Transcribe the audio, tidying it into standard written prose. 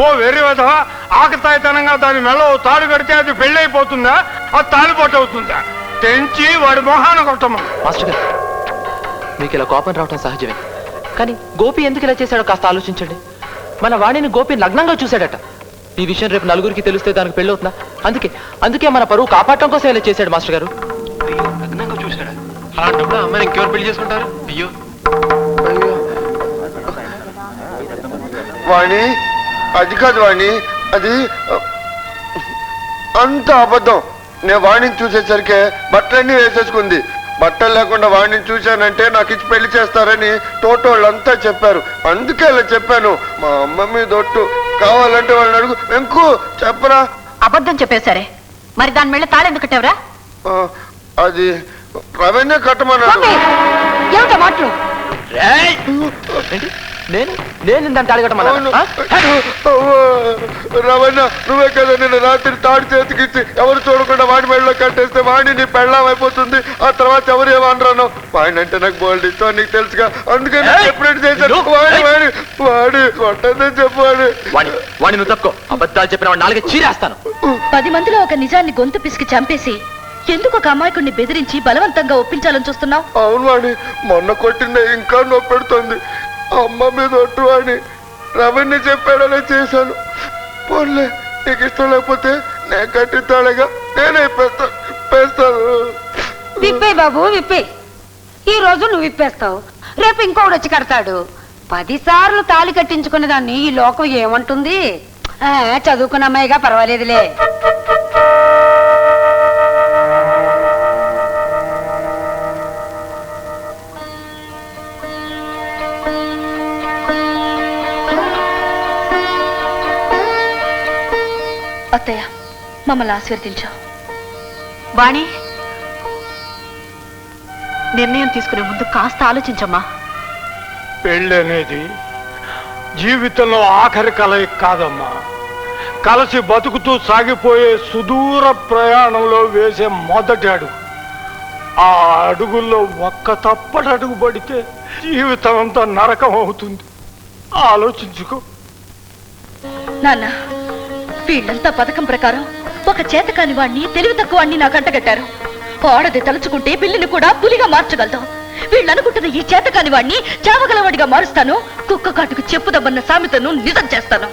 ఓ వెర్రి విధవా ఆకతాయితనంగా దాని మెళ్ళ తాడు కడితే అది పెళ్లి అయిపోతుందా, అది తాళిపోటు అవుతుందా? తెంచి వాడి మొహాన కొట్టమా. మాస్టర్ గారు, మీకు ఇలా కోపం రావటం సహజమే, కానీ గోపి ఎందుకు ఇలా చేశాడో కాస్త ఆలోచించండి. మన వాణిని గోపి నగ్నంగా చూశాడట. ఈ విషయం రేపు నలుగురికి తెలిస్తే దానికి పెళ్ళి అవుతుందా? అందుకే మన పరువు కాపాడటం కోసం ఇలా చేశాడు మాస్టర్ గారు. అయ్యో, నగ్నంగా చూశాడా? అలాంటప్పుడు అమ్మాయిని ఇంకెవరు పెళ్లి చేసుకుంటారు? అయ్యో అయ్యో వాణి, అది కాదు వాణి, అది అంత అబద్ధం. నేను వాణిని చూసేసరికి బట్టలన్నీ వేసేసుకుంది. బట్టలు లేకుండా వాణిని చూశానంటే నాకు ఇచ్చి పెళ్లి చేస్తారని తోటోళ్ళంతా చెప్పారు. అందుకే అలా చెప్పాను. మా అమ్మ మీద ఒట్టు. కావాలంటే వాళ్ళని అడుగు. వెంకు చెప్పరా. అబద్ధం చెప్పేశారే, మరి దాని మీద తాళెందుకు కట్టావురా? అది రవణ్య కట్టమన్నాడు. ఏమిటా మాటలు? నేను దాన్ని తాళికట్టమన్నా? రవణ్య, నువ్వే కదా నిన్న రాత్రి తాడు చేతికిచ్చి ఎవరు చూడకుండా వాడి మెడలో కట్టేస్తే వాడిని నీ పెళ్ళం అయిపోతుంది. ఆ తర్వాత ఎవరు ఏమనరాను. వాడిని అంటే నాకు బోల్డ్ ఇష్టం, నీకు తెలుసుగా. అందుకని ఎప్పుడైనా చేశాను. వాడి కొట్టదని చెప్పాడు. వాడిని నువ్వు తప్పుకో. అబద్ధాలు చెప్పిన వాడు నాలుగే చీరేస్తాను. 10 మందిలో ఒక నిజాన్ని గొంతు పిసికి చంపేసి ఎందుకు ఒక అమాయకుడిని బెదిరించి బలవంతంగా ఒప్పించాలని చూస్తున్నావు? అవును వాడి, మొన్న కొట్టిందే ఇంకా నొప్పి పెడుతుంది. అమ్మ మీద ఒట్టు వాడిని రవణ్య చెప్పాడనే చేశాను. పోన్లే, నీకు ఇష్టం లేకపోతే నేను కట్టిస్తాడుగా, నేనే ఇప్పేస్తాను. విప్పే బాబు విప్పే. ఈ రోజు నువ్వు విప్పేస్తావు, రేపు ఇంకోటి వచ్చి కడతాడు. 10 సార్లు తాళి కట్టించుకునే దాన్ని ఈ లోకం ఏమంటుంది? చదువుకున్న అమ్మాయిగా పర్వాలేదులే. అత్తయ్య, మమ్మల్ని ఆశీర్వదించావు. వాణి, నిర్ణయం తీసుకునే ముందు కాస్త ఆలోచించమ్మా. పెళ్ళి అనేది జీవితంలో ఆఖరి కలయిక కాదమ్మా. కలిసి బతుకుతూ సాగిపోయే సుదూర ప్రయాణంలో వేసే మొదటి అడుగు. ఆ అడుగుల్లో ఒక్క తప్పటి అడుగు పడితే జీవితం అంతా నరకం అవుతుంది. ఆలోచించుకో. నాన్న, వీళ్ళంతా పథకం ప్రకారం ఒక చేతకాని వాణ్ణి, తెలివి తక్కువ వాణ్ణి నాకు అంటగట్టారు. ఆడది తలుచుకుంటే పిల్లిని కూడా పులిగా మార్చగలదాం. వీళ్ళు అనుకుంటున్న ఈ చేతకాని వాణ్ణి చావగలవాడిగా మారుస్తాను. కుక్క కాటుకు చెప్పుదబ్బన్న సామెతను నిజం చేస్తాను.